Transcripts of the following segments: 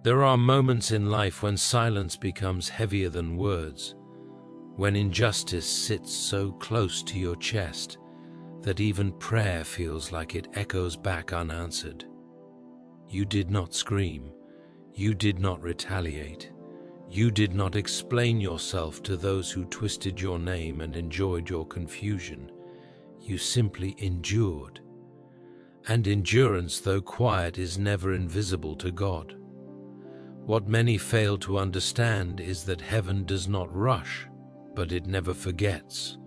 There are moments in life when silence becomes heavier than words, when injustice sits so close to your chest that even prayer feels like it echoes back unanswered. You did not scream. You did not retaliate. You did not explain yourself to those who twisted your name and enjoyed your confusion. You simply endured. And endurance, though quiet, is never invisible to God. What many fail to understand is that heaven does not rush, but it never forgets.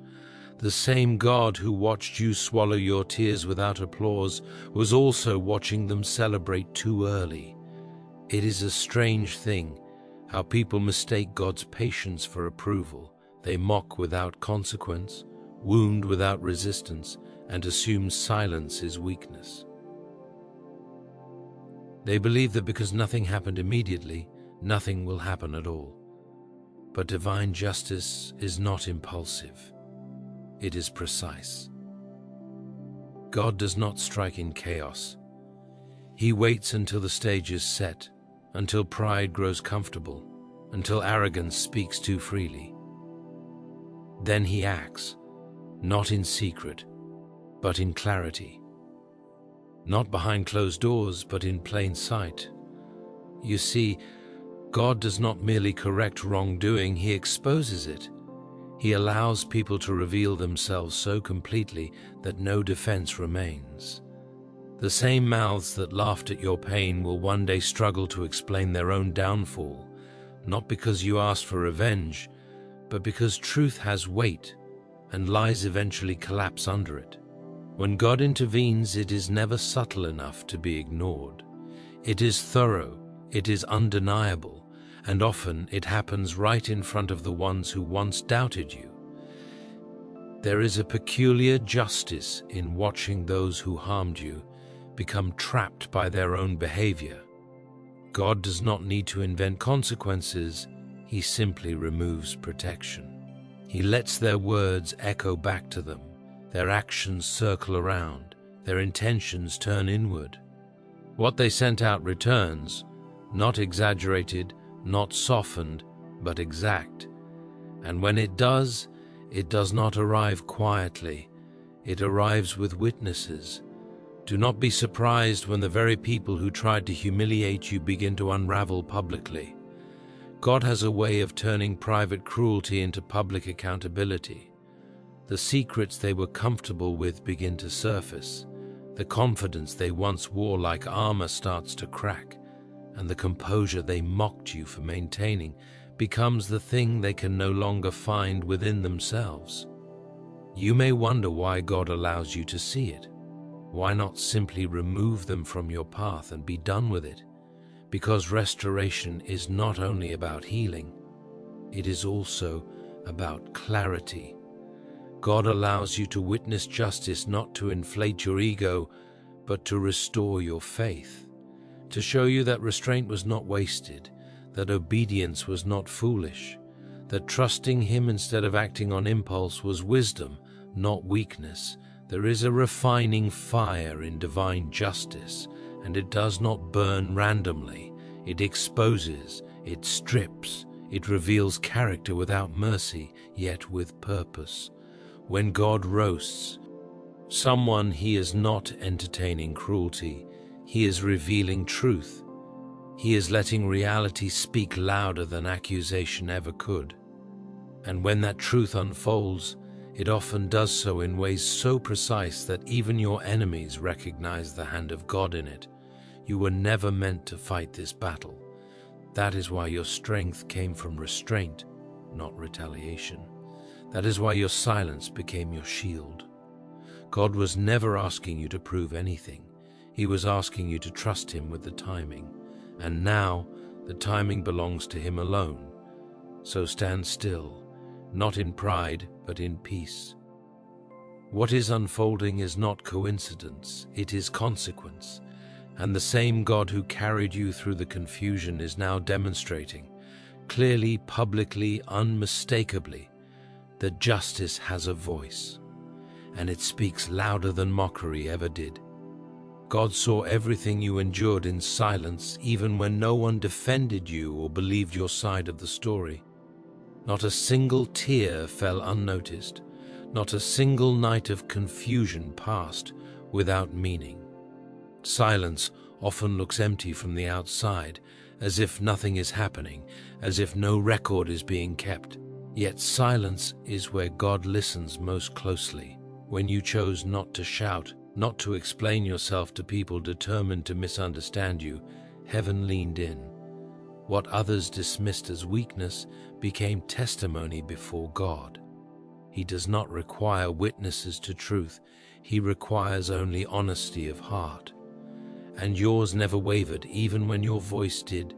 The same God who watched you swallow your tears without applause was also watching them celebrate too early. It is a strange thing how people mistake God's patience for approval. They mock without consequence, wound without resistance, and assume silence is weakness. They believe that because nothing happened immediately, nothing will happen at all. But divine justice is not impulsive. It is precise. God does not strike in chaos. He waits until the stage is set, until pride grows comfortable, until arrogance speaks too freely. Then he acts, not in secret, but in clarity. Not behind closed doors, but in plain sight. You see, God does not merely correct wrongdoing, he exposes it. He allows people to reveal themselves so completely that no defense remains. The same mouths that laughed at your pain will one day struggle to explain their own downfall, not because you asked for revenge, but because truth has weight and lies eventually collapse under it. When God intervenes, it is never subtle enough to be ignored. It is thorough, it is undeniable, and often it happens right in front of the ones who once doubted you. There is a peculiar justice in watching those who harmed you become trapped by their own behavior. God does not need to invent consequences, he simply removes protection. He lets their words echo back to them, their actions circle around, their intentions turn inward. What they sent out returns, not exaggerated, not softened, but exact. And when it does not arrive quietly. It arrives with witnesses. Do not be surprised when the very people who tried to humiliate you begin to unravel publicly. God has a way of turning private cruelty into public accountability. The secrets they were comfortable with begin to surface. The confidence they once wore like armor starts to crack, and the composure they mocked you for maintaining becomes the thing they can no longer find within themselves. You may wonder why God allows you to see it. Why not simply remove them from your path and be done with it? Because restoration is not only about healing, it is also about clarity. God allows you to witness justice not to inflate your ego, but to restore your faith, to show you that restraint was not wasted, that obedience was not foolish, that trusting Him instead of acting on impulse was wisdom, not weakness. There is a refining fire in divine justice, and it does not burn randomly. It exposes, it strips, it reveals character without mercy, yet with purpose. When God roasts someone, He is not entertaining cruelty. He is revealing truth. He is letting reality speak louder than accusation ever could. And when that truth unfolds, it often does so in ways so precise that even your enemies recognize the hand of God in it. You were never meant to fight this battle. That is why your strength came from restraint, not retaliation. That is why your silence became your shield. God was never asking you to prove anything. He was asking you to trust Him with the timing. And now, the timing belongs to Him alone. So stand still, not in pride, but in peace. What is unfolding is not coincidence, it is consequence. And the same God who carried you through the confusion is now demonstrating, clearly, publicly, unmistakably, that justice has a voice, and it speaks louder than mockery ever did. God saw everything you endured in silence, even when no one defended you or believed your side of the story. Not a single tear fell unnoticed. Not a single night of confusion passed without meaning. Silence often looks empty from the outside, as if nothing is happening, as if no record is being kept. Yet silence is where God listens most closely. When you chose not to shout, not to explain yourself to people determined to misunderstand you, heaven leaned in. What others dismissed as weakness became testimony before God. He does not require witnesses to truth. He requires only honesty of heart. And yours never wavered, even when your voice did.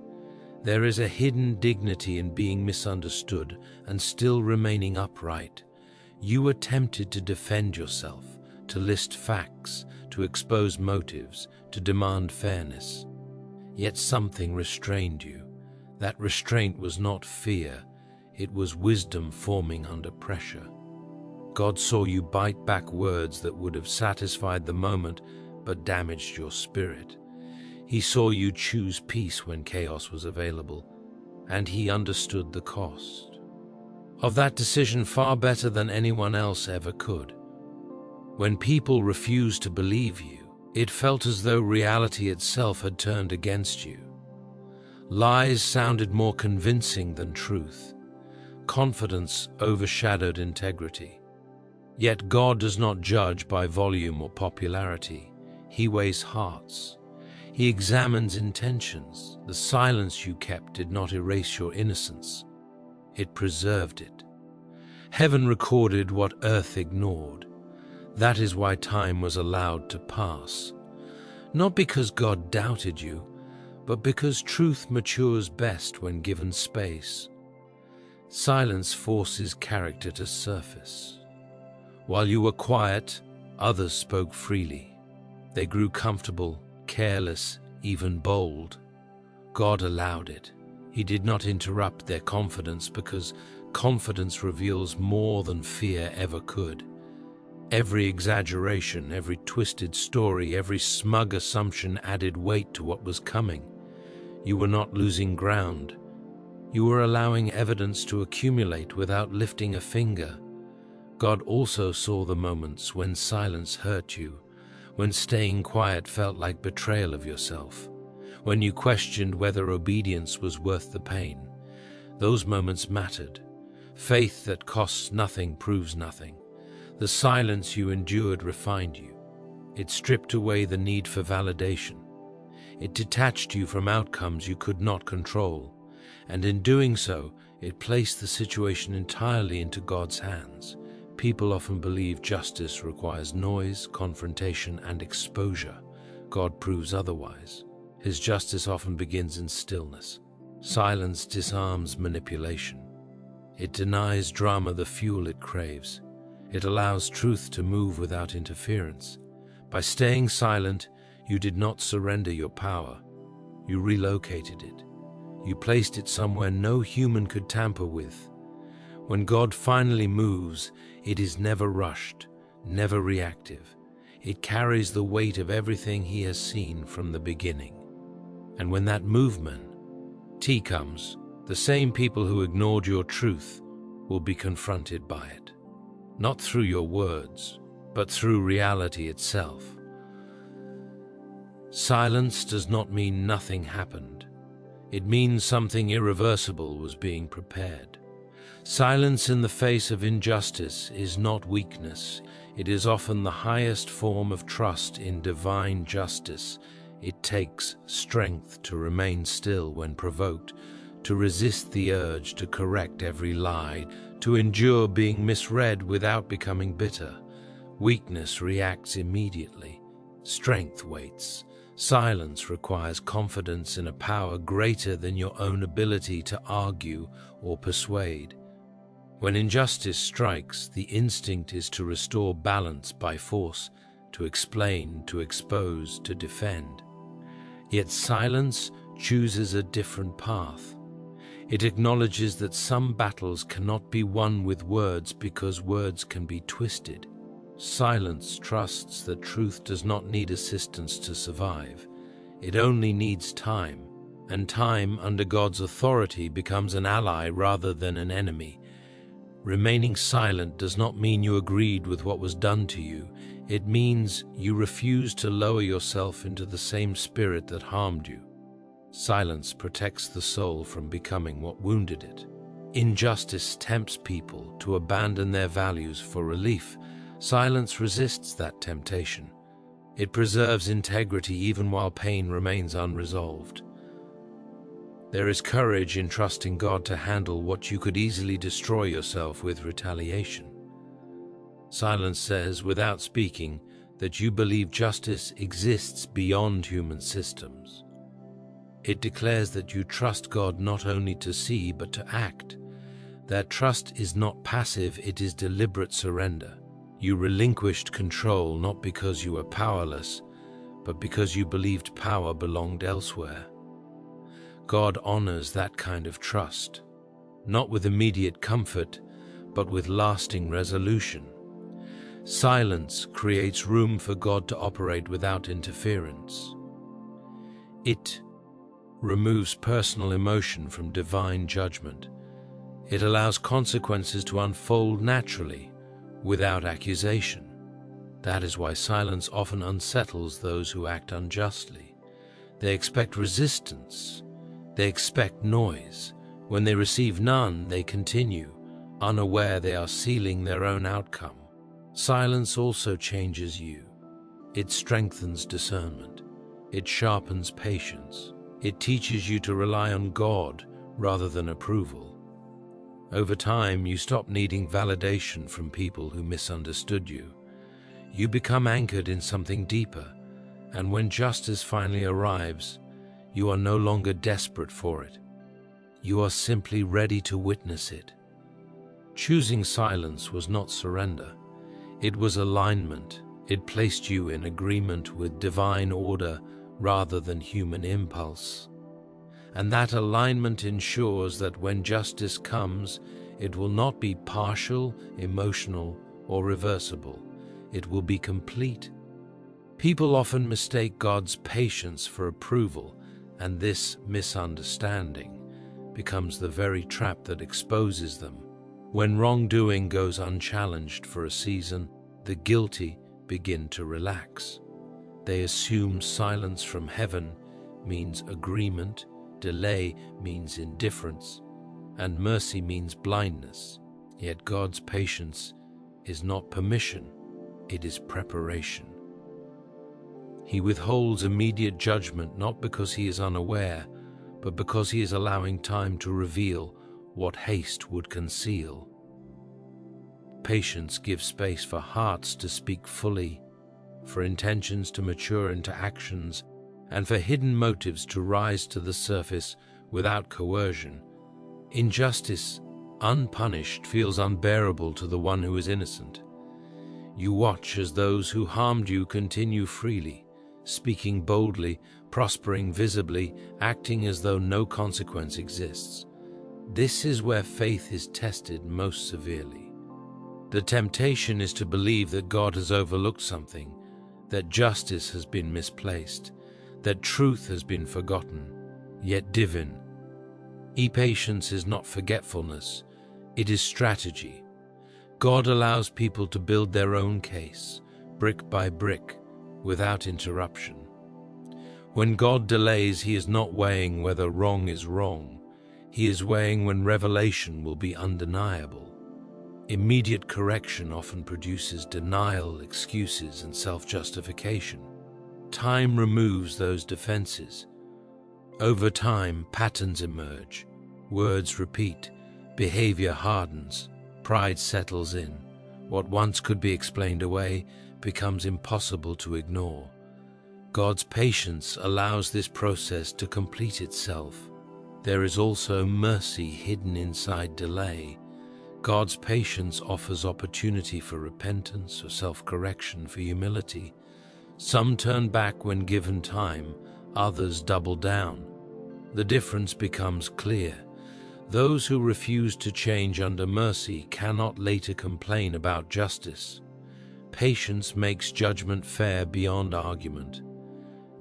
There is a hidden dignity in being misunderstood and still remaining upright. You attempted to defend yourself, to list facts, to expose motives, to demand fairness. Yet something restrained you. That restraint was not fear, it was wisdom forming under pressure. God saw you bite back words that would have satisfied the moment but damaged your spirit. He saw you choose peace when chaos was available, and he understood the cost of that decision far better than anyone else ever could. When people refused to believe you, it felt as though reality itself had turned against you. Lies sounded more convincing than truth. Confidence overshadowed integrity. Yet God does not judge by volume or popularity. He weighs hearts. He examines intentions. The silence you kept did not erase your innocence. It preserved it. Heaven recorded what earth ignored. That is why time was allowed to pass. Not because God doubted you, but because truth matures best when given space. Silence forces character to surface. While you were quiet, others spoke freely. They grew comfortable, careless, even bold. God allowed it. He did not interrupt their confidence because confidence reveals more than fear ever could. Every exaggeration, every twisted story, every smug assumption added weight to what was coming. You were not losing ground. You were allowing evidence to accumulate without lifting a finger. God also saw the moments when silence hurt you, when staying quiet felt like betrayal of yourself, when you questioned whether obedience was worth the pain. Those moments mattered. Faith that costs nothing proves nothing. The silence you endured refined you. It stripped away the need for validation. It detached you from outcomes you could not control, and in doing so, it placed the situation entirely into God's hands. People often believe justice requires noise, confrontation, and exposure. God proves otherwise. His justice often begins in stillness. Silence disarms manipulation. It denies drama the fuel it craves. It allows truth to move without interference. By staying silent, you did not surrender your power. You relocated it. You placed it somewhere no human could tamper with. When God finally moves, it is never rushed, never reactive. It carries the weight of everything he has seen from the beginning. And when that movement comes, the same people who ignored your truth will be confronted by it. Not through your words, but through reality itself. Silence does not mean nothing happened. It means something irreversible was being prepared. Silence in the face of injustice is not weakness. It is often the highest form of trust in divine justice. It takes strength to remain still when provoked, to resist the urge to correct every lie, to endure being misread without becoming bitter. Weakness reacts immediately. Strength waits. Silence requires confidence in a power greater than your own ability to argue or persuade. When injustice strikes, the instinct is to restore balance by force, to explain, to expose, to defend. Yet silence chooses a different path. It acknowledges that some battles cannot be won with words because words can be twisted. Silence trusts that truth does not need assistance to survive. It only needs time, and time under God's authority becomes an ally rather than an enemy. Remaining silent does not mean you agreed with what was done to you. It means you refuse to lower yourself into the same spirit that harmed you. Silence protects the soul from becoming what wounded it. Injustice tempts people to abandon their values for relief. Silence resists that temptation. It preserves integrity even while pain remains unresolved. There is courage in trusting God to handle what you could easily destroy yourself with retaliation. Silence says, without speaking, that you believe justice exists beyond human systems. It declares that you trust God not only to see but to act. That trust is not passive, it is deliberate surrender. You relinquished control not because you were powerless, but because you believed power belonged elsewhere. God honors that kind of trust, not with immediate comfort, but with lasting resolution. Silence creates room for God to operate without interference. It removes personal emotion from divine judgment. It allows consequences to unfold naturally, without accusation. That is why silence often unsettles those who act unjustly. They expect resistance. They expect noise. When they receive none, they continue, unaware they are sealing their own outcome. Silence also changes you. It strengthens discernment. It sharpens patience. It teaches you to rely on God rather than approval. Over time, you stop needing validation from people who misunderstood you. You become anchored in something deeper, and when justice finally arrives, you are no longer desperate for it. You are simply ready to witness it. Choosing silence was not surrender. It was alignment. It placed you in agreement with divine order rather than human impulse. And that alignment ensures that when justice comes, it will not be partial, emotional, or reversible. It will be complete. People often mistake God's patience for approval, and this misunderstanding becomes the very trap that exposes them. When wrongdoing goes unchallenged for a season, the guilty begin to relax. They assume silence from heaven means agreement, delay means indifference, and mercy means blindness. Yet God's patience is not permission, it is preparation. He withholds immediate judgment not because he is unaware, but because he is allowing time to reveal what haste would conceal. Patience gives space for hearts to speak fully, for intentions to mature into actions, and for hidden motives to rise to the surface without coercion. Injustice, unpunished, feels unbearable to the one who is innocent. You watch as those who harmed you continue freely, speaking boldly, prospering visibly, acting as though no consequence exists. This is where faith is tested most severely. The temptation is to believe that God has overlooked something, that justice has been misplaced, that truth has been forgotten, yet divine. Patience is not forgetfulness, it is strategy. God allows people to build their own case, brick by brick, without interruption. When God delays, he is not weighing whether wrong is wrong. He is weighing when revelation will be undeniable. Immediate correction often produces denial, excuses, and self-justification. Time removes those defenses. Over time, patterns emerge. Words repeat. Behavior hardens. Pride settles in. What once could be explained away becomes impossible to ignore. God's patience allows this process to complete itself. There is also mercy hidden inside delay. God's patience offers opportunity for repentance, or self-correction, for humility. Some turn back when given time, others double down. The difference becomes clear. Those who refuse to change under mercy cannot later complain about justice. Patience makes judgment fair beyond argument.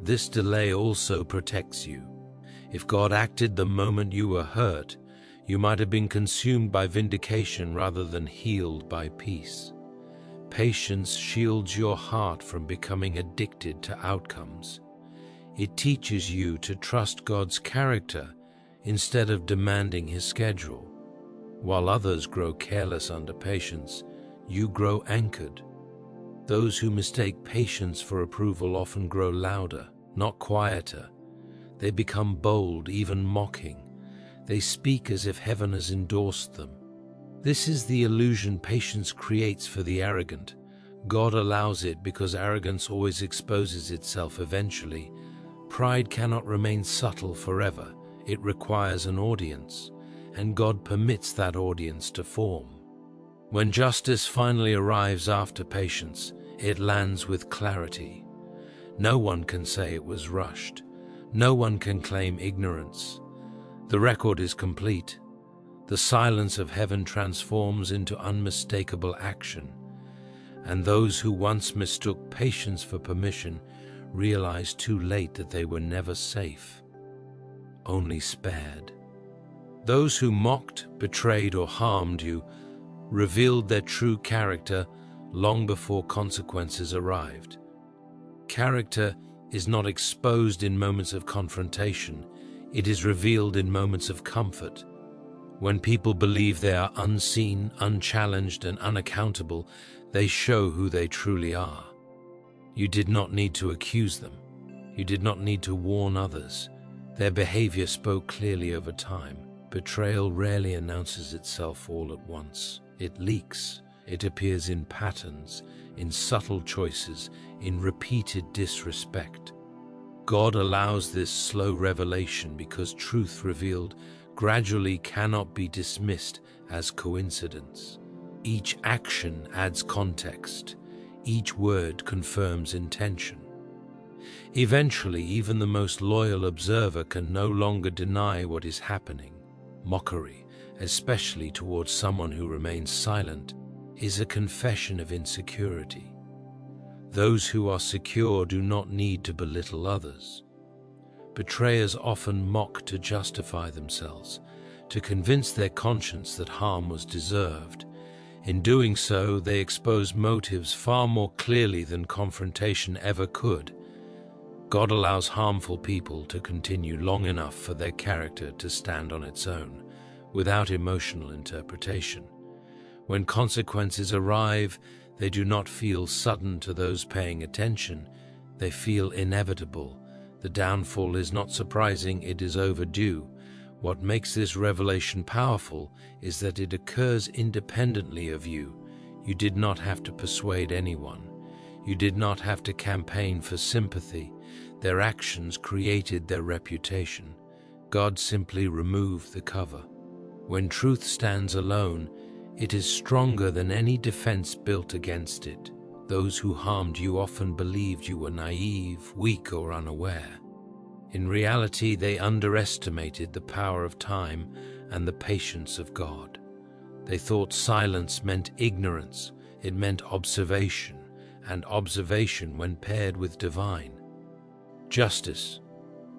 This delay also protects you. If God acted the moment you were hurt, you might have been consumed by vindication rather than healed by peace. Patience shields your heart from becoming addicted to outcomes. It teaches you to trust God's character instead of demanding His schedule. While others grow careless under patience, you grow anchored. Those who mistake patience for approval often grow louder, not quieter. They become bold, even mocking. They speak as if heaven has endorsed them. This is the illusion patience creates for the arrogant. God allows it because arrogance always exposes itself eventually. Pride cannot remain subtle forever. It requires an audience, and God permits that audience to form. When justice finally arrives after patience, it lands with clarity. No one can say it was rushed. No one can claim ignorance. The record is complete. The silence of heaven transforms into unmistakable action, and those who once mistook patience for permission realize too late that they were never safe, only spared. Those who mocked, betrayed, or harmed you revealed their true character long before consequences arrived. Character is not exposed in moments of confrontation. It is revealed in moments of comfort. When people believe they are unseen, unchallenged, and unaccountable, they show who they truly are. You did not need to accuse them. You did not need to warn others. Their behavior spoke clearly over time. Betrayal rarely announces itself all at once. It leaks. It appears in patterns, in subtle choices, in repeated disrespect. God allows this slow revelation because truth revealed gradually cannot be dismissed as coincidence. Each action adds context. Each word confirms intention. Eventually, even the most loyal observer can no longer deny what is happening. Mockery, especially towards someone who remains silent, is a confession of insecurity. Those who are secure do not need to belittle others. Betrayers often mock to justify themselves, to convince their conscience that harm was deserved. In doing so, they expose motives far more clearly than confrontation ever could. God allows harmful people to continue long enough for their character to stand on its own, without emotional interpretation. When consequences arrive, they do not feel sudden to those paying attention. They feel inevitable. The downfall is not surprising, it is overdue. What makes this revelation powerful is that it occurs independently of you. You did not have to persuade anyone. You did not have to campaign for sympathy. Their actions created their reputation. God simply removed the cover. When truth stands alone, it is stronger than any defense built against it. Those who harmed you often believed you were naive, weak, or unaware. In reality, they underestimated the power of time and the patience of God. They thought silence meant ignorance. It meant observation, and observation, when paired with divine justice,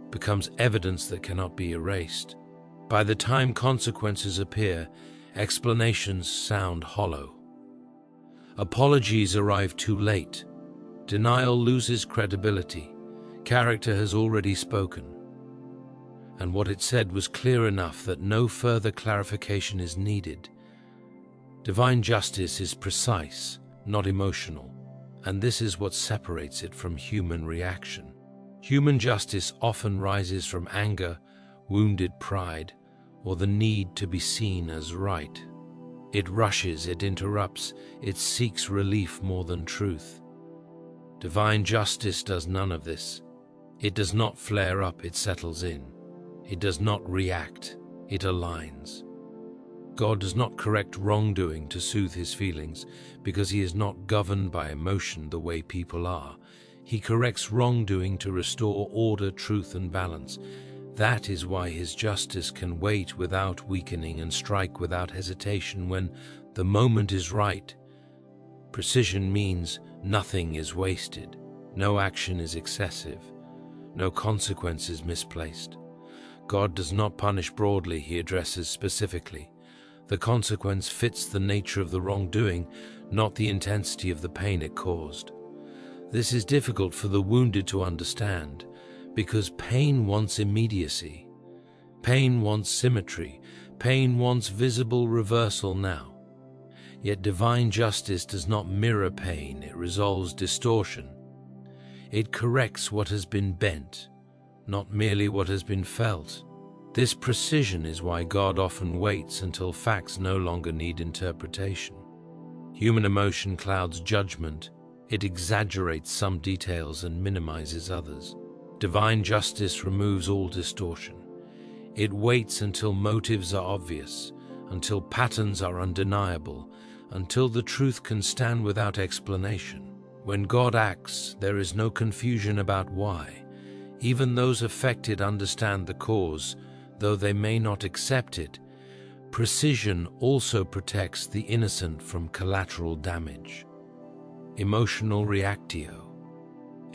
becomes evidence that cannot be erased. By the time consequences appear, explanations sound hollow. Apologies arrive too late. Denial loses credibility. Character has already spoken, and what it said was clear enough that no further clarification is needed. Divine justice is precise, not emotional, and this is what separates it from human reaction. Human justice often rises from anger, wounded pride, or the need to be seen as right. It rushes, it interrupts, it seeks relief more than truth. Divine justice does none of this. It does not flare up, it settles in. It does not react, it aligns. God does not correct wrongdoing to soothe his feelings, because he is not governed by emotion the way people are. He corrects wrongdoing to restore order, truth, and balance. That is why his justice can wait without weakening and strike without hesitation when the moment is right. Precision means Nothing is wasted. No action is excessive. No consequence is misplaced. God does not punish broadly, he addresses specifically. The consequence fits the nature of the wrongdoing, not the intensity of the pain it caused. This is difficult for the wounded to understand, because pain wants immediacy. Pain wants symmetry. Pain wants visible reversal now. Yet divine justice does not mirror pain, it resolves distortion. It corrects what has been bent, not merely what has been felt. This precision is why God often waits until facts no longer need interpretation. Human emotion clouds judgment. It exaggerates some details and minimizes others. Divine justice removes all distortion. It waits until motives are obvious, until patterns are undeniable, until the truth can stand without explanation. When God acts, there is no confusion about why. Even those affected understand the cause, though they may not accept it. Precision also protects the innocent from collateral damage. Emotional reactio.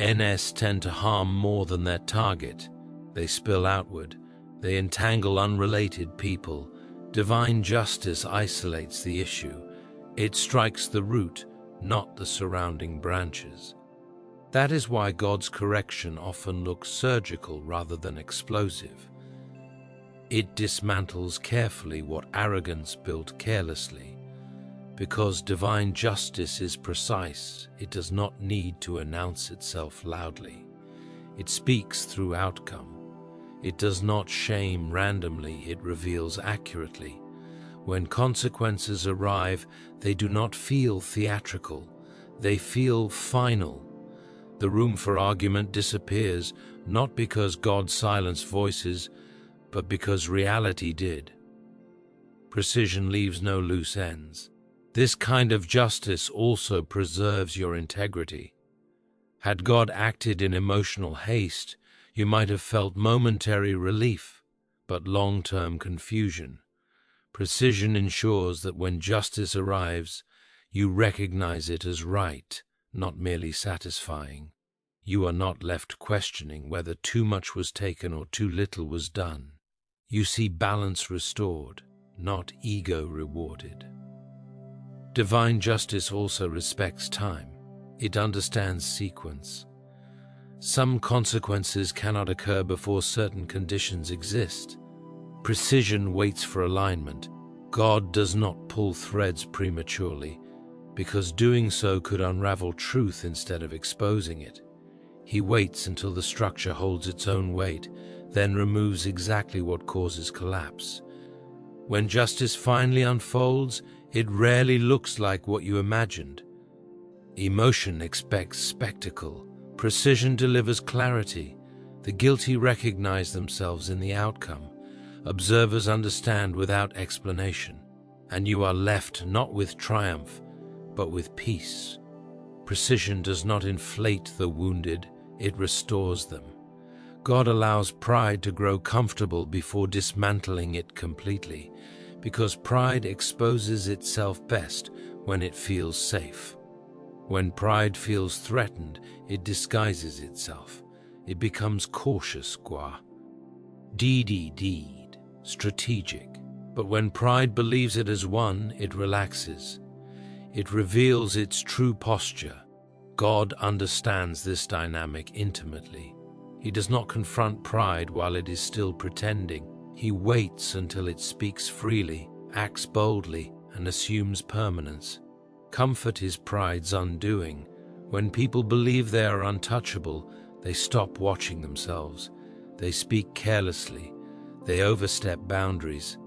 NS tend to harm more than their target. They spill outward. They entangle unrelated people. Divine justice isolates the issue. It strikes the root, not the surrounding branches. That is why God's correction often looks surgical rather than explosive. It dismantles carefully what arrogance built carelessly. Because divine justice is precise, it does not need to announce itself loudly. It speaks through outcome. It does not shame randomly, it reveals accurately. When consequences arrive, they do not feel theatrical. They feel final. The room for argument disappears, not because God silenced voices, but because reality did. Precision leaves no loose ends. This kind of justice also preserves your integrity. Had God acted in emotional haste, you might have felt momentary relief, but long-term confusion. Precision ensures that when justice arrives, you recognize it as right, not merely satisfying. You are not left questioning whether too much was taken or too little was done. You see balance restored, not ego rewarded. Divine justice also respects time. It understands sequence. Some consequences cannot occur before certain conditions exist. Precision waits for alignment. God does not pull threads prematurely, because doing so could unravel truth instead of exposing it. He waits until the structure holds its own weight, then removes exactly what causes collapse. When justice finally unfolds, it rarely looks like what you imagined. Emotion expects spectacle. Precision delivers clarity. The guilty recognize themselves in the outcome. Observers understand without explanation. And you are left not with triumph, but with peace. Precision does not inflate the wounded, it restores them. God allows pride to grow comfortable before dismantling it completely, because pride exposes itself best when it feels safe. When pride feels threatened, it disguises itself. It becomes cautious, deed, strategic. But when pride believes it has won, it relaxes. It reveals its true posture. God understands this dynamic intimately. He does not confront pride while it is still pretending. He waits until it speaks freely, acts boldly, and assumes permanence. Comfort is pride's undoing. When people believe they are untouchable, they stop watching themselves. They speak carelessly. They overstep boundaries.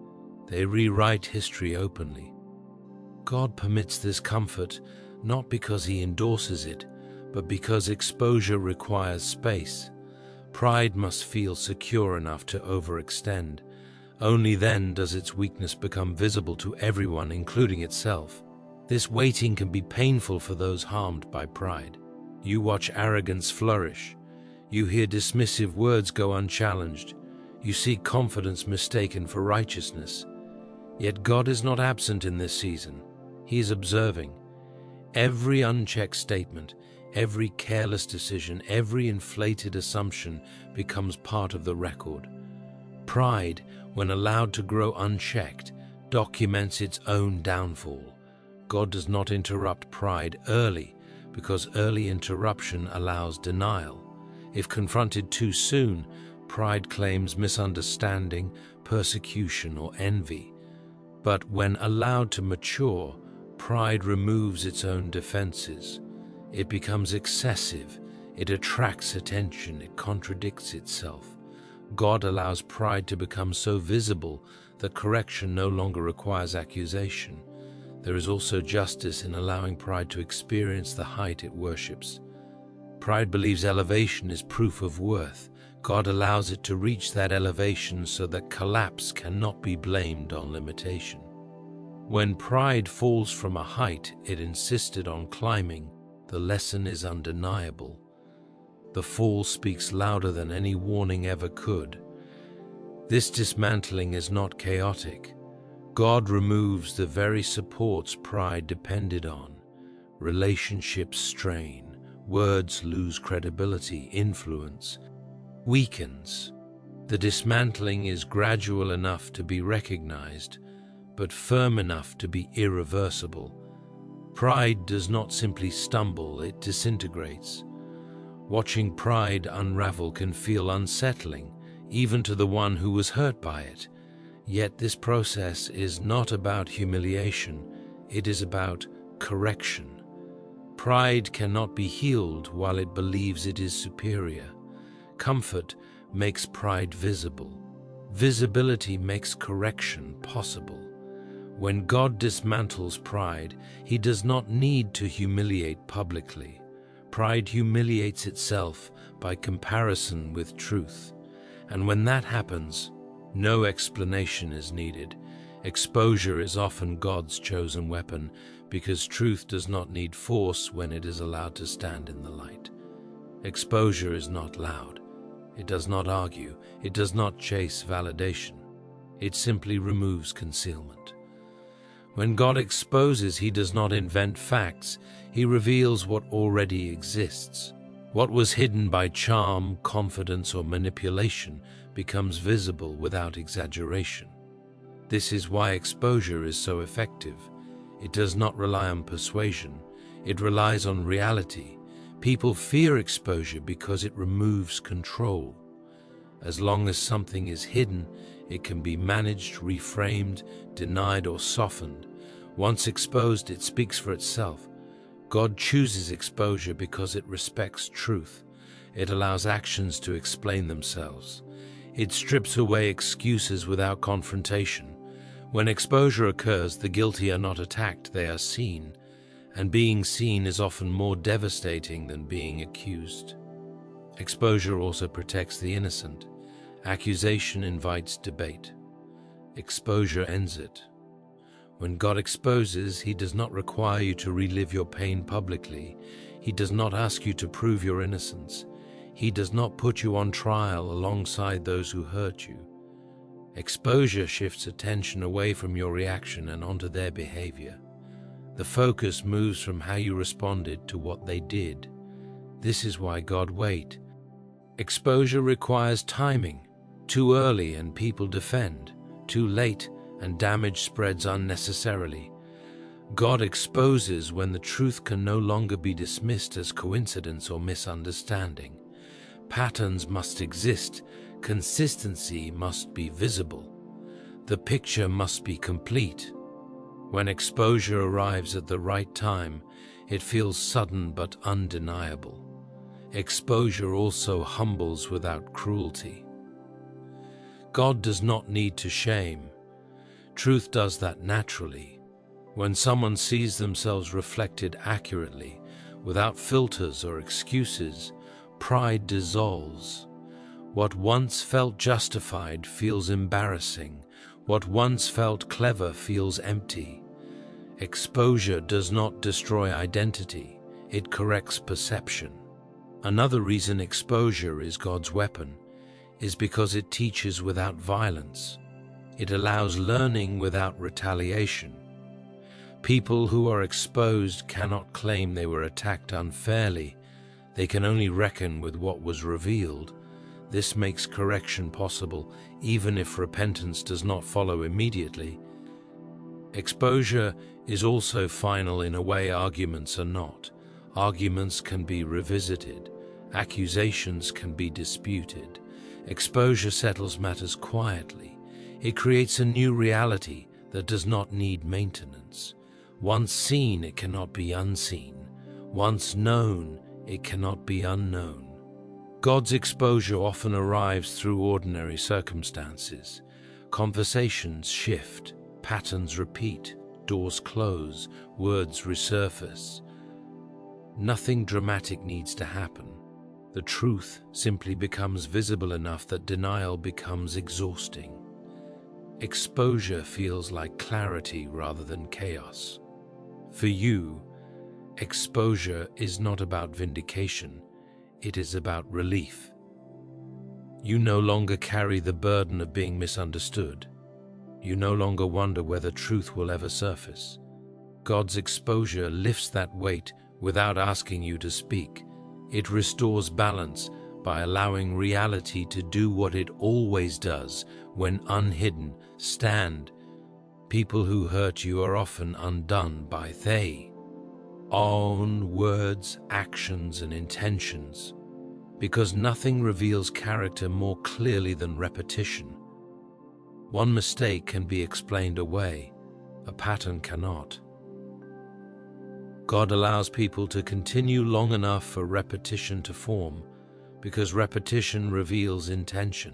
They rewrite history openly. God permits this comfort not because he endorses it, but because exposure requires space. Pride must feel secure enough to overextend. Only then does its weakness become visible to everyone, including itself. This waiting can be painful for those harmed by pride. You watch arrogance flourish. You hear dismissive words go unchallenged. You see confidence mistaken for righteousness. Yet God is not absent in this season. He is observing. Every unchecked statement, every careless decision, every inflated assumption becomes part of the record. Pride, when allowed to grow unchecked, documents its own downfall. God does not interrupt pride early, because early interruption allows denial. If confronted too soon, pride claims misunderstanding, persecution, or envy. But when allowed to mature, pride removes its own defenses. It becomes excessive, it attracts attention, it contradicts itself. God allows pride to become so visible that correction no longer requires accusation. There is also justice in allowing pride to experience the height it worships. Pride believes elevation is proof of worth. God allows it to reach that elevation so that collapse cannot be blamed on limitation. When pride falls from a height it insisted on climbing, the lesson is undeniable. The fall speaks louder than any warning ever could. This dismantling is not chaotic. God removes the very supports pride depended on. Relationships strain, words lose credibility, influence weakens. The dismantling is gradual enough to be recognized, but firm enough to be irreversible. Pride does not simply stumble, it disintegrates. Watching pride unravel can feel unsettling, even to the one who was hurt by it. Yet this process is not about humiliation, it is about correction. Pride cannot be healed while it believes it is superior. Comfort makes pride visible. Visibility makes correction possible. When God dismantles pride, He does not need to humiliate publicly. Pride humiliates itself by comparison with truth. And when that happens, no explanation is needed. Exposure is often God's chosen weapon, because truth does not need force when it is allowed to stand in the light. Exposure is not loud. It does not argue. It does not chase validation. It simply removes concealment. When God exposes, He does not invent facts. He reveals what already exists. What was hidden by charm, confidence, or manipulation becomes visible without exaggeration. This is why exposure is so effective. It does not rely on persuasion. It relies on reality. People fear exposure because it removes control. As long as something is hidden, it can be managed, reframed, denied, or softened. Once exposed, it speaks for itself. God chooses exposure because it respects truth. It allows actions to explain themselves. It strips away excuses without confrontation. When exposure occurs, the guilty are not attacked, they are seen. And being seen is often more devastating than being accused. Exposure also protects the innocent. Accusation invites debate. Exposure ends it. When God exposes, He does not require you to relive your pain publicly. He does not ask you to prove your innocence. He does not put you on trial alongside those who hurt you. Exposure shifts attention away from your reaction and onto their behavior. The focus moves from how you responded to what they did. This is why God waits. Exposure requires timing. Too early and people defend. Too late and damage spreads unnecessarily. God exposes when the truth can no longer be dismissed as coincidence or misunderstanding. Patterns must exist. Consistency must be visible. The picture must be complete. When exposure arrives at the right time, it feels sudden but undeniable. Exposure also humbles without cruelty. God does not need to shame. Truth does that naturally. When someone sees themselves reflected accurately, without filters or excuses, pride dissolves. What once felt justified feels embarrassing. What once felt clever feels empty. Exposure does not destroy identity, it corrects perception. Another reason exposure is God's weapon is because it teaches without violence. It allows learning without retaliation. People who are exposed cannot claim they were attacked unfairly. They can only reckon with what was revealed. This makes correction possible, even if repentance does not follow immediately. Exposure is also final in a way arguments are not. Arguments can be revisited. Accusations can be disputed. Exposure settles matters quietly. It creates a new reality that does not need maintenance. Once seen, it cannot be unseen. Once known, it cannot be unknown. God's exposure often arrives through ordinary circumstances. Conversations shift, patterns repeat, doors close, words resurface. Nothing dramatic needs to happen. The truth simply becomes visible enough that denial becomes exhausting. Exposure feels like clarity rather than chaos. For you, exposure is not about vindication, it is about relief. You no longer carry the burden of being misunderstood. You no longer wonder whether truth will ever surface. God's exposure lifts that weight without asking you to speak. It restores balance by allowing reality to do what it always does when unhidden. Stand. People who hurt you are often undone by their own words, actions, and intentions, because nothing reveals character more clearly than repetition. One mistake can be explained away, a pattern cannot. God allows people to continue long enough for repetition to form, because repetition reveals intention.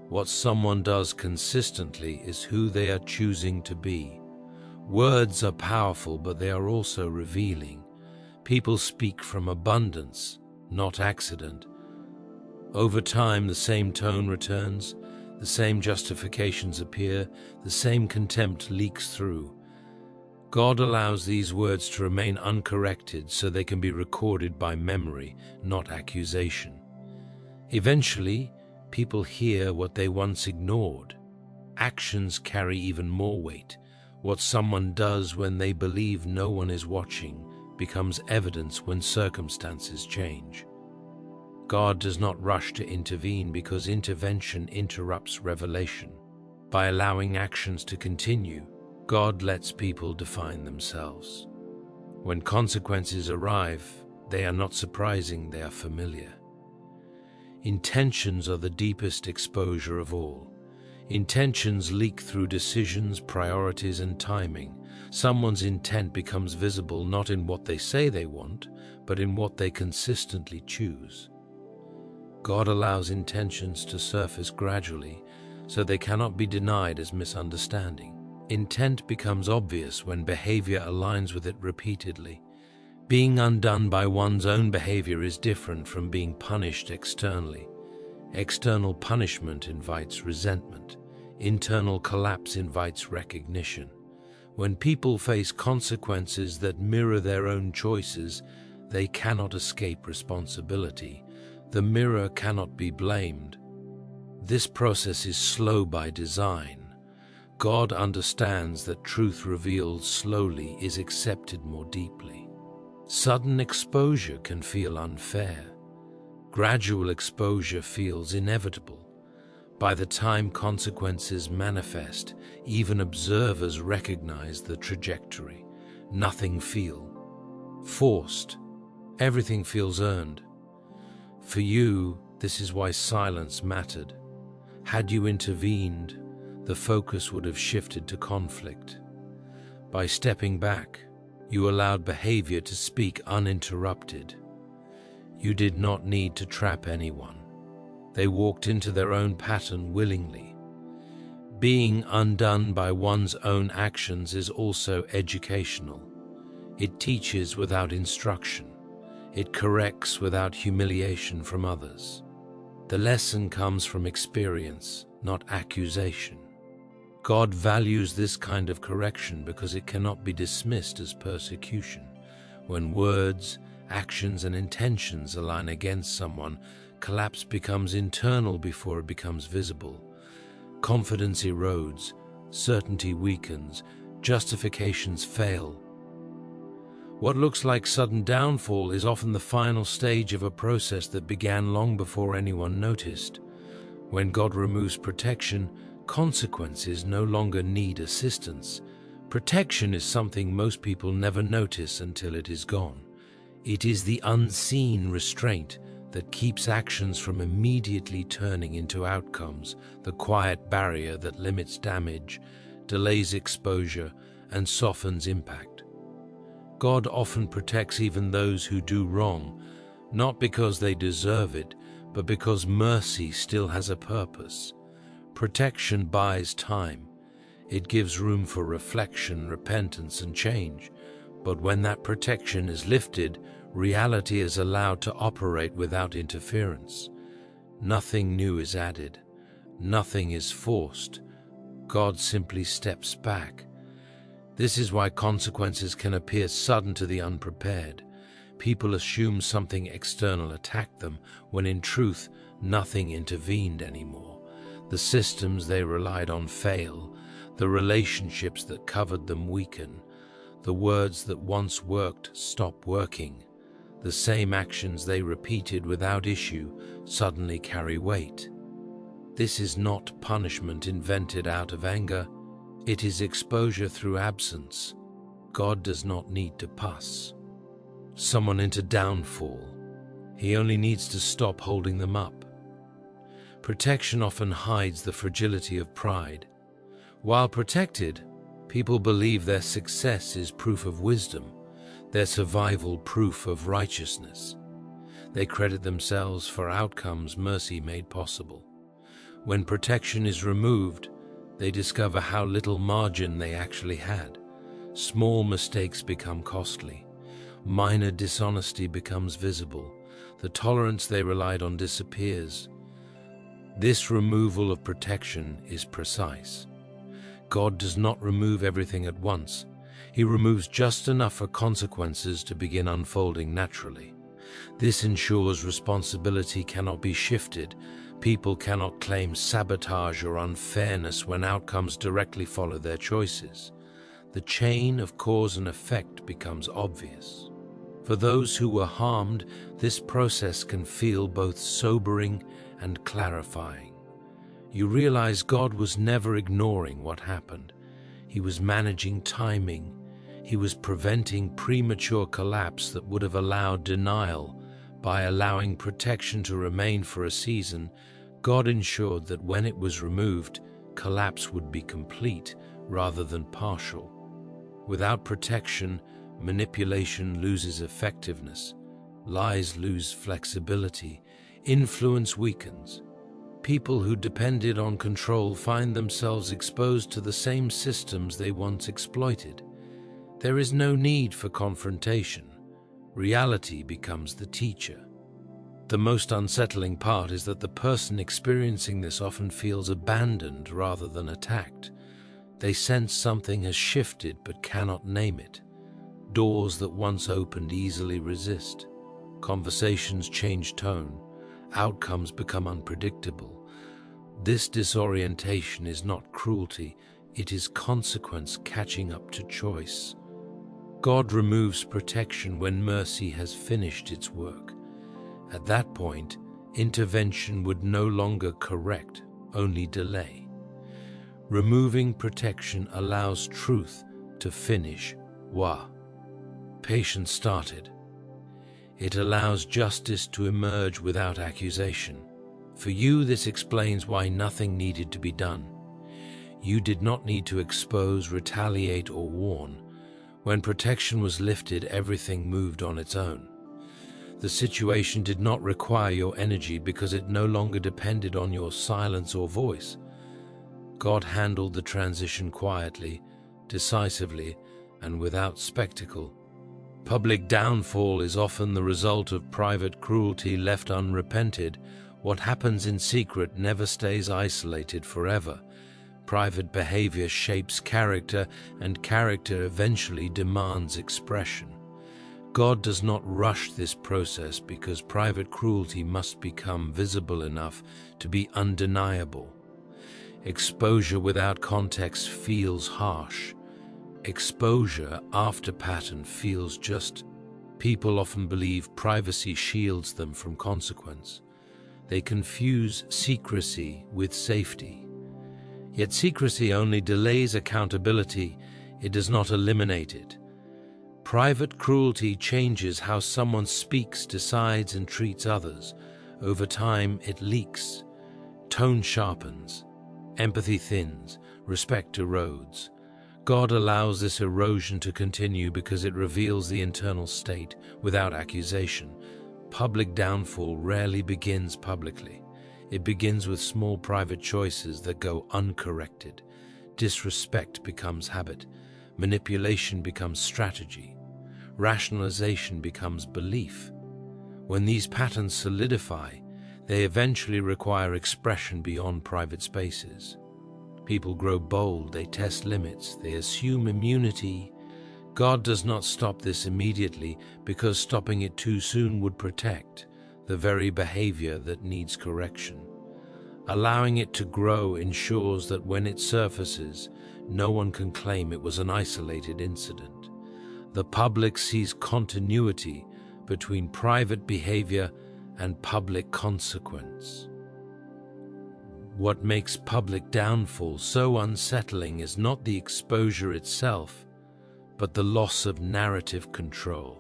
What someone does consistently is who they are choosing to be. Words are powerful, but they are also revealing. People speak from abundance, not accident. Over time, the same tone returns, the same justifications appear, the same contempt leaks through. God allows these words to remain uncorrected so they can be recorded by memory, not accusation. Eventually, people hear what they once ignored. Actions carry even more weight. What someone does when they believe no one is watching becomes evidence when circumstances change. God does not rush to intervene because intervention interrupts revelation. By allowing actions to continue, God lets people define themselves. When consequences arrive, they are not surprising, they are familiar. Intentions are the deepest exposure of all. Intentions leak through decisions, priorities, and timing. Someone's intent becomes visible not in what they say they want, but in what they consistently choose. God allows intentions to surface gradually, so they cannot be denied as misunderstanding. Intent becomes obvious when behavior aligns with it repeatedly. Being undone by one's own behavior is different from being punished externally. External punishment invites resentment. Internal collapse invites recognition. When people face consequences that mirror their own choices, they cannot escape responsibility. The mirror cannot be blamed. This process is slow by design. God understands that truth revealed slowly is accepted more deeply. Sudden exposure can feel unfair. Gradual exposure feels inevitable. By the time consequences manifest, even observers recognize the trajectory. Nothing feels forced. Everything feels earned. For you, this is why silence mattered. Had you intervened, the focus would have shifted to conflict. By stepping back, you allowed behavior to speak uninterrupted. You did not need to trap anyone. They walked into their own pattern willingly. Being undone by one's own actions is also educational. It teaches without instruction. It corrects without humiliation from others. The lesson comes from experience, not accusation. God values this kind of correction because it cannot be dismissed as persecution. When words, actions, and intentions align against someone, collapse becomes internal before it becomes visible. Confidence erodes, certainty weakens, justifications fail. What looks like sudden downfall is often the final stage of a process that began long before anyone noticed. When God removes protection, consequences no longer need assistance. Protection is something most people never notice until it is gone. It is the unseen restraint that keeps actions from immediately turning into outcomes, the quiet barrier that limits damage, delays exposure, and softens impact. God often protects even those who do wrong, not because they deserve it, but because mercy still has a purpose. Protection buys time. It gives room for reflection, repentance, and change. But when that protection is lifted, reality is allowed to operate without interference. Nothing new is added. Nothing is forced. God simply steps back. This is why consequences can appear sudden to the unprepared. People assume something external attacked them, when in truth, nothing intervened anymore. The systems they relied on fail. The relationships that covered them weaken. The words that once worked stop working. The same actions they repeated without issue suddenly carry weight. This is not punishment invented out of anger. It is exposure through absence. God does not need to pass someone into downfall. He only needs to stop holding them up. Protection often hides the fragility of pride. While protected, people believe their success is proof of wisdom, their survival proof of righteousness. They credit themselves for outcomes mercy made possible. When protection is removed, they discover how little margin they actually had. Small mistakes become costly. Minor dishonesty becomes visible. The tolerance they relied on disappears. This removal of protection is precise. God does not remove everything at once. He removes just enough for consequences to begin unfolding naturally. This ensures responsibility cannot be shifted. People cannot claim sabotage or unfairness when outcomes directly follow their choices. The chain of cause and effect becomes obvious. For those who were harmed, this process can feel both sobering and clarifying. You realize God was never ignoring what happened. He was managing timing. He was preventing premature collapse that would have allowed denial. By allowing protection to remain for a season, God ensured that when it was removed, collapse would be complete rather than partial. Without protection, manipulation loses effectiveness, lies lose flexibility, influence weakens. People who depended on control find themselves exposed to the same systems they once exploited. There is no need for confrontation. Reality becomes the teacher. The most unsettling part is that the person experiencing this often feels abandoned rather than attacked. They sense something has shifted but cannot name it. Doors that once opened easily resist. Conversations change tone. Outcomes become unpredictable. This disorientation is not cruelty, it is consequence catching up to choice. God removes protection when mercy has finished its work. At that point, intervention would no longer correct, only delay. Removing protection allows truth to finish wa. Patience started. It allows justice to emerge without accusation. For you, this explains why nothing needed to be done. You did not need to expose, retaliate, or warn. When protection was lifted, everything moved on its own. The situation did not require your energy because it no longer depended on your silence or voice. God handled the transition quietly, decisively, and without spectacle. Public downfall is often the result of private cruelty left unrepented. What happens in secret never stays isolated forever. Private behavior shapes character, and character eventually demands expression. God does not rush this process because private cruelty must become visible enough to be undeniable. Exposure without context feels harsh. Exposure after pattern feels just. People often believe privacy shields them from consequence. They confuse secrecy with safety. Yet secrecy only delays accountability, it does not eliminate it. Private cruelty changes how someone speaks, decides, and treats others. Over time, it leaks. Tone sharpens. Empathy thins. Respect erodes. God allows this erosion to continue because it reveals the internal state without accusation. Public downfall rarely begins publicly. It begins with small private choices that go uncorrected. Disrespect becomes habit. Manipulation becomes strategy. Rationalization becomes belief. When these patterns solidify, they eventually require expression beyond private spaces. People grow bold, they test limits, they assume immunity. God does not stop this immediately because stopping it too soon would protect the very behavior that needs correction. Allowing it to grow ensures that when it surfaces, no one can claim it was an isolated incident. The public sees continuity between private behavior and public consequence. What makes public downfall so unsettling is not the exposure itself, but the loss of narrative control.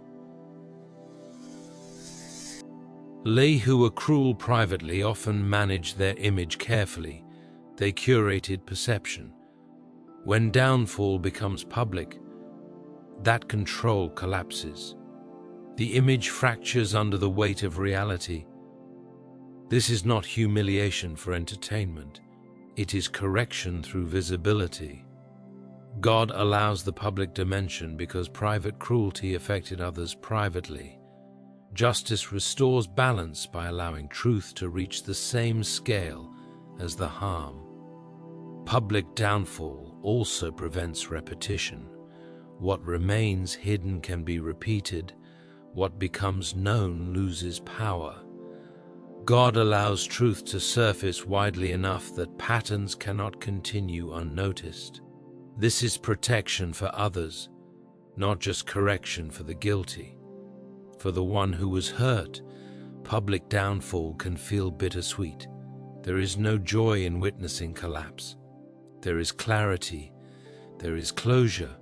They who were cruel privately often managed their image carefully. They curated perception. When downfall becomes public, that control collapses. The image fractures under the weight of reality. This is not humiliation for entertainment. It is correction through visibility. God allows the public dimension because private cruelty affected others privately. Justice restores balance by allowing truth to reach the same scale as the harm. Public downfall also prevents repetition. What remains hidden can be repeated. What becomes known loses power. God allows truth to surface widely enough that patterns cannot continue unnoticed. This is protection for others, not just correction for the guilty. For the one who was hurt, public downfall can feel bittersweet. There is no joy in witnessing collapse. There is clarity. There is closure.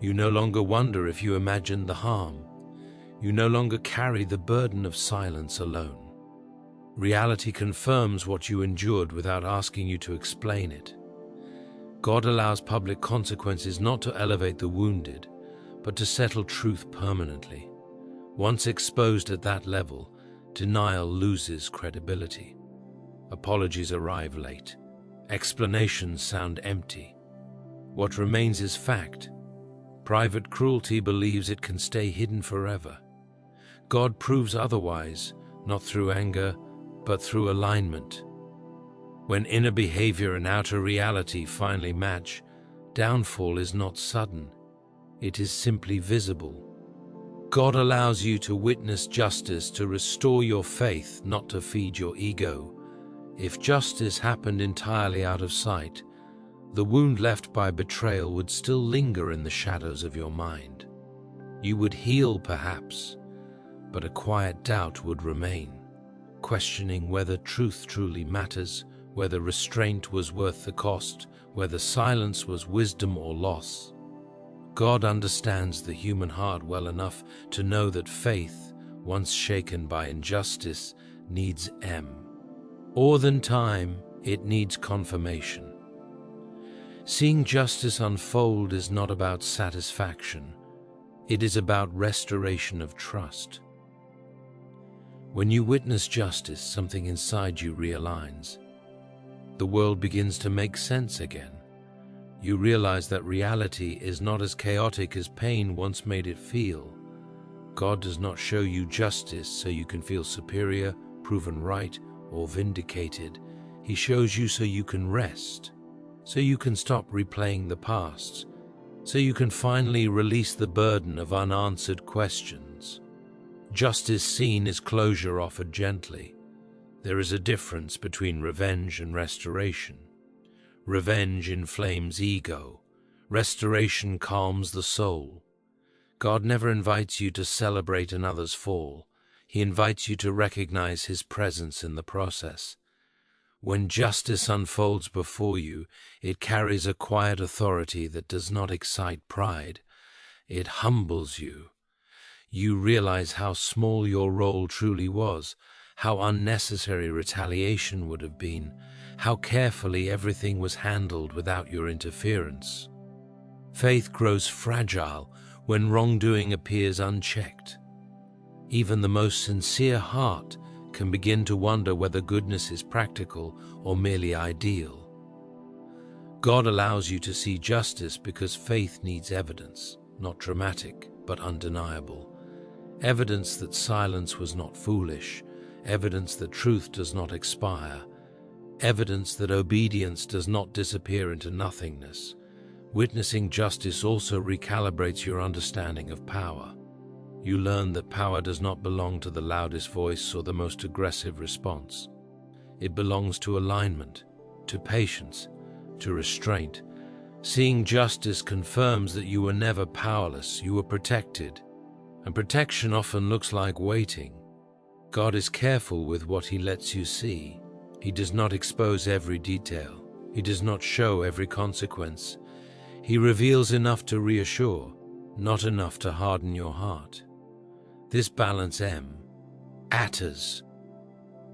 You no longer wonder if you imagined the harm. You no longer carry the burden of silence alone. Reality confirms what you endured without asking you to explain it. God allows public consequences not to elevate the wounded, but to settle truth permanently. Once exposed at that level, denial loses credibility. Apologies arrive late. Explanations sound empty. What remains is fact. Private cruelty believes it can stay hidden forever. God proves otherwise, not through anger, but through alignment. When inner behavior and outer reality finally match, downfall is not sudden. It is simply visible. God allows you to witness justice to restore your faith, not to feed your ego. If justice happened entirely out of sight, the wound left by betrayal would still linger in the shadows of your mind. You would heal, perhaps, but a quiet doubt would remain, questioning whether truth truly matters, whether restraint was worth the cost, whether silence was wisdom or loss. God understands the human heart well enough to know that faith, once shaken by injustice, needs more than time, it needs confirmation. Seeing justice unfold is not about satisfaction. It is about restoration of trust. When you witness justice, something inside you realigns. The world begins to make sense again. You realize that reality is not as chaotic as pain once made it feel. God does not show you justice so you can feel superior, proven right, or vindicated. He shows you so you can rest, so you can stop replaying the past, so you can finally release the burden of unanswered questions. Justice seen is closure offered gently. There is a difference between revenge and restoration. Revenge inflames ego. Restoration calms the soul. God never invites you to celebrate another's fall. He invites you to recognize His presence in the process. When justice unfolds before you, it carries a quiet authority that does not excite pride. It humbles you. You realize how small your role truly was, how unnecessary retaliation would have been, how carefully everything was handled without your interference. Faith grows fragile when wrongdoing appears unchecked. Even the most sincere heart can begin to wonder whether goodness is practical or merely ideal. God allows you to see justice because faith needs evidence, not dramatic, but undeniable. Evidence that silence was not foolish, evidence that truth does not expire, evidence that obedience does not disappear into nothingness. Witnessing justice also recalibrates your understanding of power. You learn that power does not belong to the loudest voice or the most aggressive response. It belongs to alignment, to patience, to restraint. Seeing justice confirms that you were never powerless, you were protected. And protection often looks like waiting. God is careful with what He lets you see. He does not expose every detail. He does not show every consequence. He reveals enough to reassure, not enough to harden your heart. This balance matters.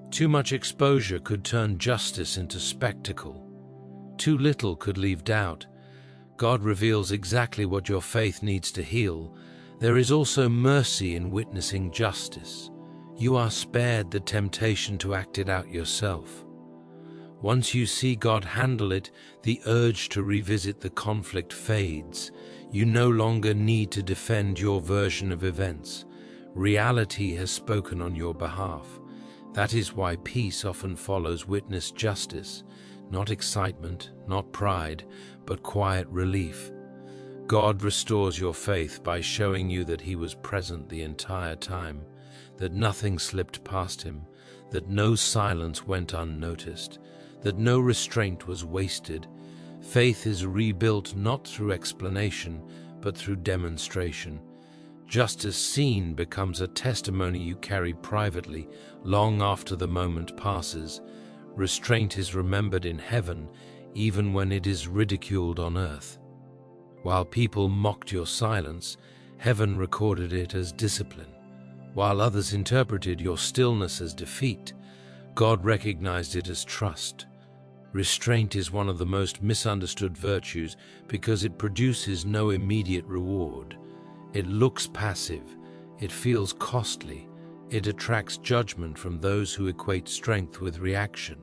Too much exposure could turn justice into spectacle. Too little could leave doubt. God reveals exactly what your faith needs to heal. There is also mercy in witnessing justice. You are spared the temptation to act it out yourself. Once you see God handle it, the urge to revisit the conflict fades. You no longer need to defend your version of events. Reality has spoken on your behalf. That is why peace often follows witnessed justice. Not excitement, not pride, but quiet relief. God restores your faith by showing you that He was present the entire time, that nothing slipped past Him, that no silence went unnoticed, that no restraint was wasted. Faith is rebuilt not through explanation, but through demonstration. Justice seen becomes a testimony you carry privately long after the moment passes. Restraint is remembered in heaven, even when it is ridiculed on earth. While people mocked your silence, heaven recorded it as discipline. While others interpreted your stillness as defeat, God recognized it as trust. Restraint is one of the most misunderstood virtues because it produces no immediate reward. It looks passive, it feels costly, it attracts judgment from those who equate strength with reaction.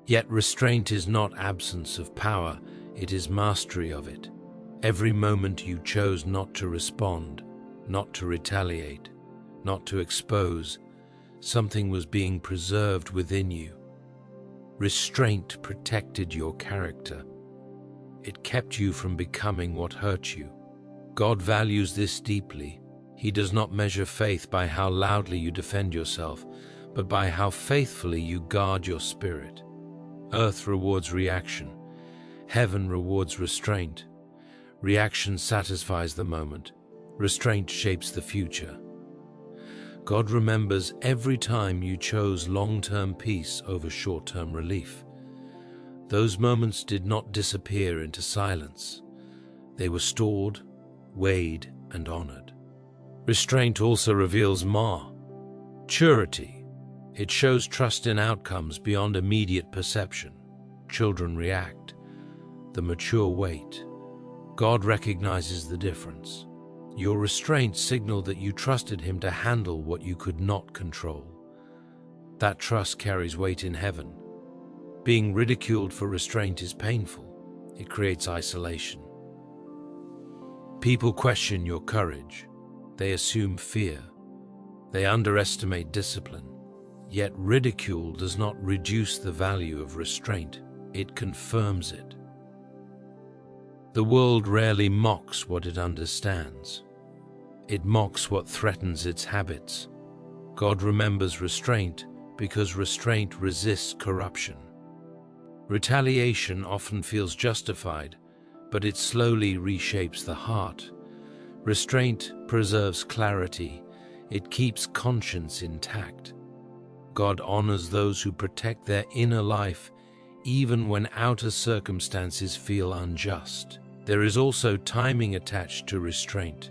Yet restraint is not absence of power, it is mastery of it. Every moment you chose not to respond, not to retaliate, not to expose, something was being preserved within you. Restraint protected your character. It kept you from becoming what hurt you. God values this deeply. He does not measure faith by how loudly you defend yourself, but by how faithfully you guard your spirit. Earth rewards reaction. Heaven rewards restraint. Reaction satisfies the moment. Restraint shapes the future. God remembers every time you chose long-term peace over short-term relief. Those moments did not disappear into silence. They were stored, weighed, and honored. Restraint also reveals maturity. It shows trust in outcomes beyond immediate perception. Children react. The mature wait. God recognizes the difference. Your restraint signaled that you trusted Him to handle what you could not control. That trust carries weight in heaven. Being ridiculed for restraint is painful. It creates isolation. People question your courage. They assume fear. They underestimate discipline. Yet ridicule does not reduce the value of restraint. It confirms it. The world rarely mocks what it understands. It mocks what threatens its habits. God remembers restraint because restraint resists corruption. Retaliation often feels justified, but it slowly reshapes the heart. Restraint preserves clarity. It keeps conscience intact. God honors those who protect their inner life even when outer circumstances feel unjust. There is also timing attached to restraint.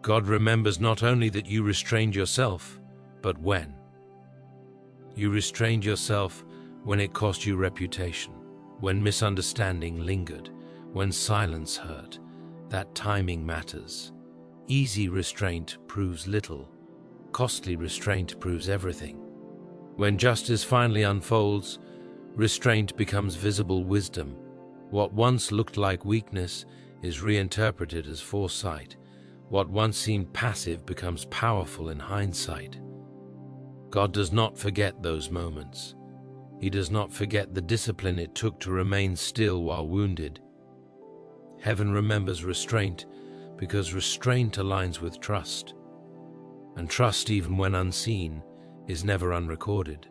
God remembers not only that you restrained yourself, but when. You restrained yourself when it cost you reputation, when misunderstanding lingered, when silence hurt. That timing matters. Easy restraint proves little. Costly restraint proves everything. When justice finally unfolds, restraint becomes visible wisdom. What once looked like weakness is reinterpreted as foresight. What once seemed passive becomes powerful in hindsight. God does not forget those moments. He does not forget the discipline it took to remain still while wounded. Heaven remembers restraint because restraint aligns with trust. And trust, even when unseen, is never unrecorded.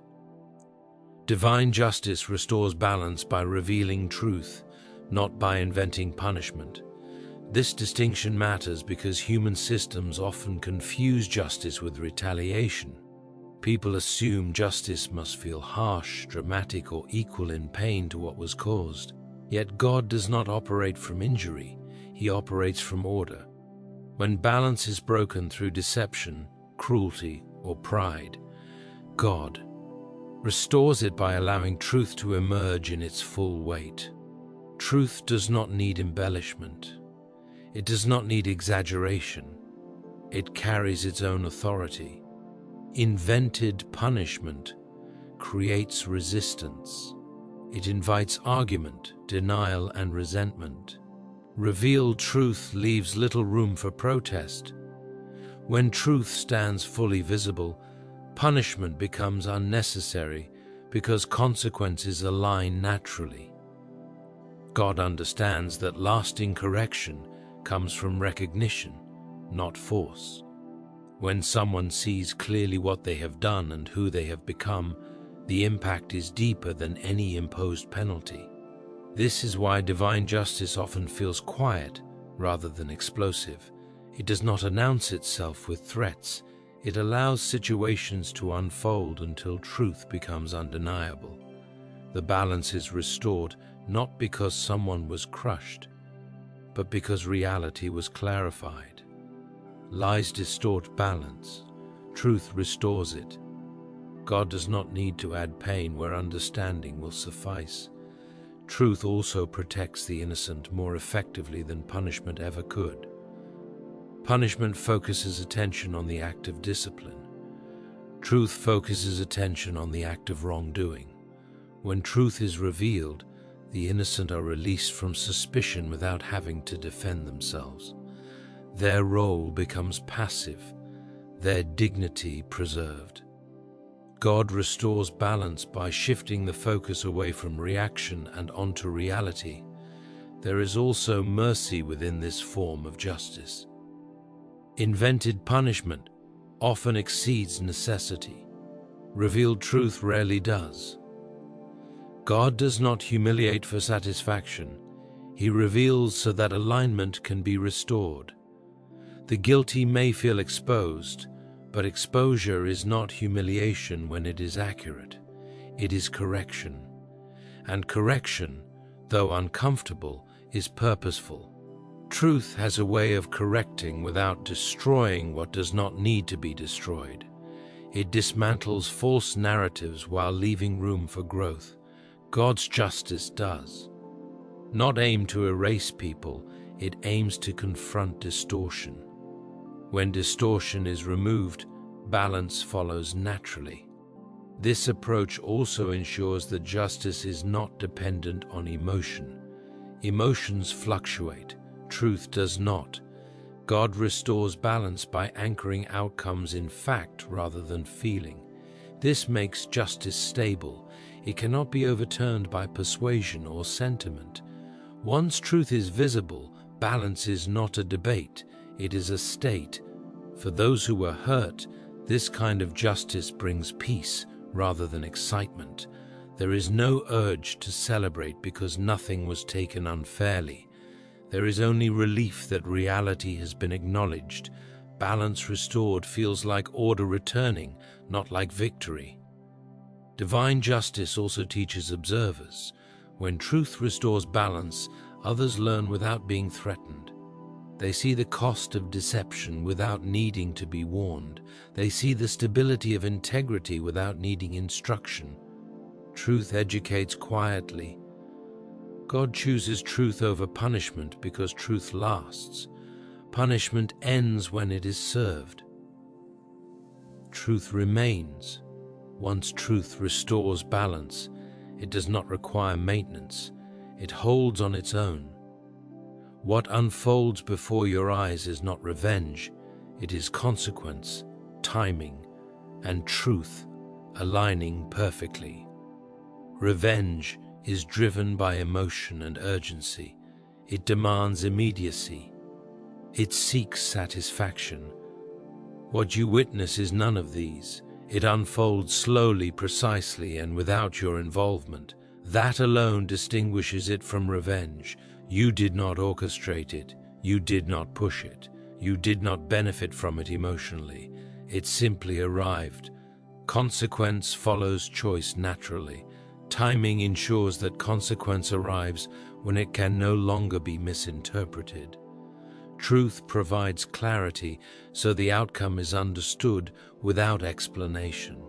Divine justice restores balance by revealing truth, not by inventing punishment. This distinction matters because human systems often confuse justice with retaliation. People assume justice must feel harsh, dramatic, or equal in pain to what was caused. Yet God does not operate from injury. He operates from order. When balance is broken through deception, cruelty, or pride, God restores it by allowing truth to emerge in its full weight. Truth does not need embellishment. It does not need exaggeration. It carries its own authority. Invented punishment creates resistance. It invites argument, denial, and resentment. Revealed truth leaves little room for protest. When truth stands fully visible, punishment becomes unnecessary because consequences align naturally. God understands that lasting correction comes from recognition, not force. When someone sees clearly what they have done and who they have become, the impact is deeper than any imposed penalty. This is why divine justice often feels quiet rather than explosive. It does not announce itself with threats. It allows situations to unfold until truth becomes undeniable. The balance is restored not because someone was crushed, but because reality was clarified. Lies distort balance. Truth restores it. God does not need to add pain where understanding will suffice. Truth also protects the innocent more effectively than punishment ever could. Punishment focuses attention on the act of discipline. Truth focuses attention on the act of wrongdoing. When truth is revealed, the innocent are released from suspicion without having to defend themselves. Their role becomes passive, their dignity preserved. God restores balance by shifting the focus away from reaction and onto reality. There is also mercy within this form of justice. Invented punishment often exceeds necessity. Revealed truth rarely does. God does not humiliate for satisfaction. He reveals so that alignment can be restored. The guilty may feel exposed, but exposure is not humiliation when it is accurate. It is correction. And correction, though uncomfortable, is purposeful. Truth has a way of correcting without destroying what does not need to be destroyed. It dismantles false narratives while leaving room for growth. God's justice does not aim to erase people, it aims to confront distortion. When distortion is removed, balance follows naturally. This approach also ensures that justice is not dependent on emotion. Emotions fluctuate, truth does not. God restores balance by anchoring outcomes in fact rather than feeling. This makes justice stable. It cannot be overturned by persuasion or sentiment. Once truth is visible, balance is not a debate, it is a state. For those who were hurt, this kind of justice brings peace rather than excitement. There is no urge to celebrate because nothing was taken unfairly. There is only relief that reality has been acknowledged. Balance restored feels like order returning, not like victory. Divine justice also teaches observers. When truth restores balance, others learn without being threatened. They see the cost of deception without needing to be warned. They see the stability of integrity without needing instruction. Truth educates quietly. God chooses truth over punishment because truth lasts. Punishment ends when it is served. Truth remains. Once truth restores balance, it does not require maintenance. It holds on its own. What unfolds before your eyes is not revenge. It is consequence, timing, and truth aligning perfectly. Revenge is driven by emotion and urgency. It demands immediacy. It seeks satisfaction. What you witness is none of these. It unfolds slowly, precisely, and without your involvement. That alone distinguishes it from revenge. You did not orchestrate it. You did not push it. You did not benefit from it emotionally. It simply arrived. Consequence follows choice naturally. Timing ensures that consequence arrives when it can no longer be misinterpreted. Truth provides clarity, so the outcome is understood without explanation.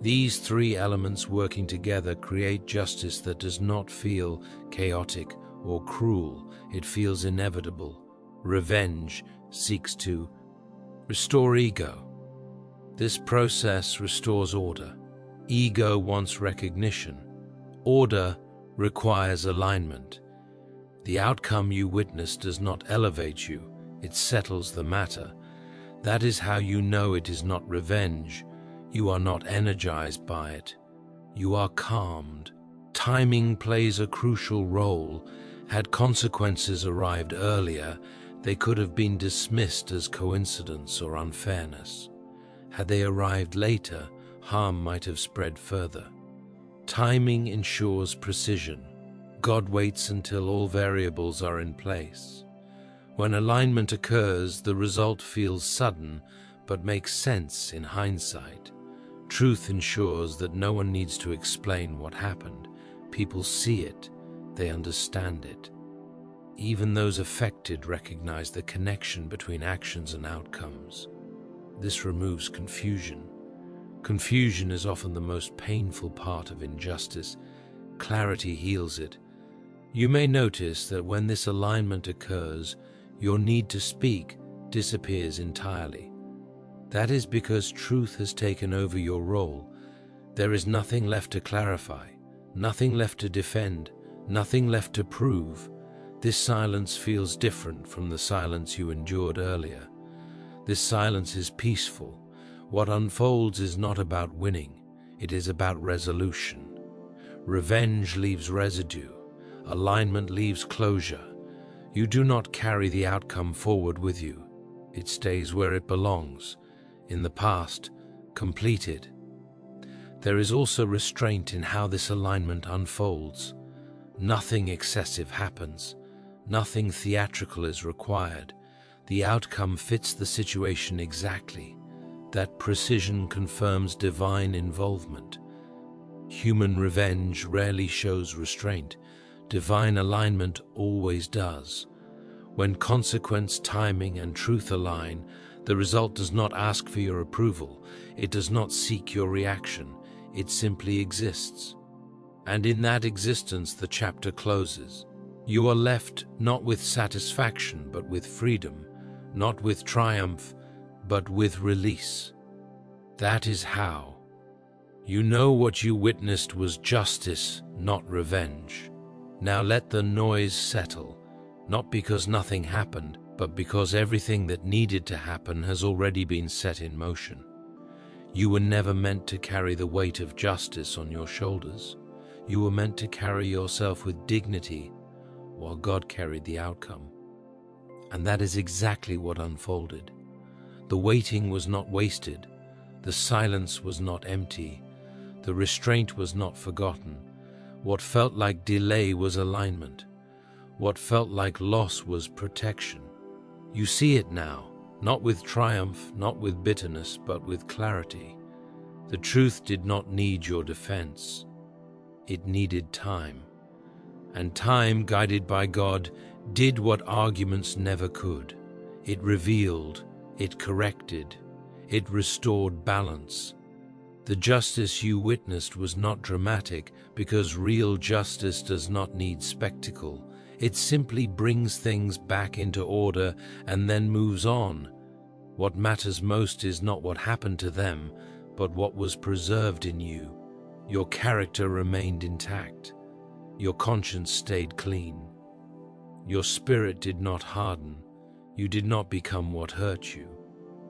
These three elements working together create justice that does not feel chaotic or cruel. It feels inevitable. Revenge seeks to restore ego. This process restores order. Ego wants recognition. Order requires alignment. The outcome you witness does not elevate you, it settles the matter. That is how you know it is not revenge. You are not energized by it. You are calmed. Timing plays a crucial role. Had consequences arrived earlier, they could have been dismissed as coincidence or unfairness. Had they arrived later, harm might have spread further. Timing ensures precision. God waits until all variables are in place. When alignment occurs, the result feels sudden, but makes sense in hindsight. Truth ensures that no one needs to explain what happened. People see it, they understand it. Even those affected recognize the connection between actions and outcomes. This removes confusion. Confusion is often the most painful part of injustice. Clarity heals it. You may notice that when this alignment occurs, your need to speak disappears entirely. That is because truth has taken over your role. There is nothing left to clarify, nothing left to defend, nothing left to prove. This silence feels different from the silence you endured earlier. This silence is peaceful. What unfolds is not about winning, it is about resolution. Revenge leaves residue. Alignment leaves closure. You do not carry the outcome forward with you. It stays where it belongs, in the past, completed. There is also restraint in how this alignment unfolds. Nothing excessive happens. Nothing theatrical is required. The outcome fits the situation exactly. That precision confirms divine involvement. Human revenge rarely shows restraint. Divine alignment always does. When consequence, timing, and truth align, the result does not ask for your approval. It does not seek your reaction. It simply exists. And in that existence, the chapter closes. You are left not with satisfaction, but with freedom, not with triumph, but with release. That is how. You know what you witnessed was justice, not revenge. Now let the noise settle, not because nothing happened, but because everything that needed to happen has already been set in motion. You were never meant to carry the weight of justice on your shoulders. You were meant to carry yourself with dignity, while God carried the outcome. And that is exactly what unfolded. The waiting was not wasted. The silence was not empty. The restraint was not forgotten. What felt like delay was alignment. What felt like loss was protection. You see it now, not with triumph, not with bitterness, but with clarity. The truth did not need your defense. It needed time. And time, guided by God, did what arguments never could. It revealed, it corrected, it restored balance. The justice you witnessed was not dramatic, because real justice does not need spectacle. It simply brings things back into order and then moves on. What matters most is not what happened to them, but what was preserved in you. Your character remained intact. Your conscience stayed clean. Your spirit did not harden. You did not become what hurt you.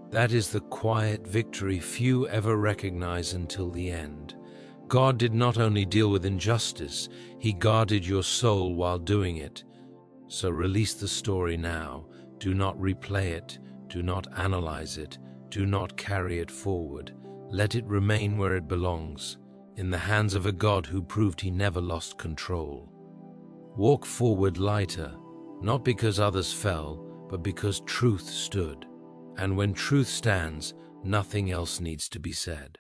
That is the quiet victory few ever recognize until the end. God did not only deal with injustice, He guarded your soul while doing it. So release the story now. Do not replay it. Do not analyze it. Do not carry it forward. Let it remain where it belongs, in the hands of a God who proved He never lost control. Walk forward lighter, not because others fell, but because truth stood. And when truth stands, nothing else needs to be said.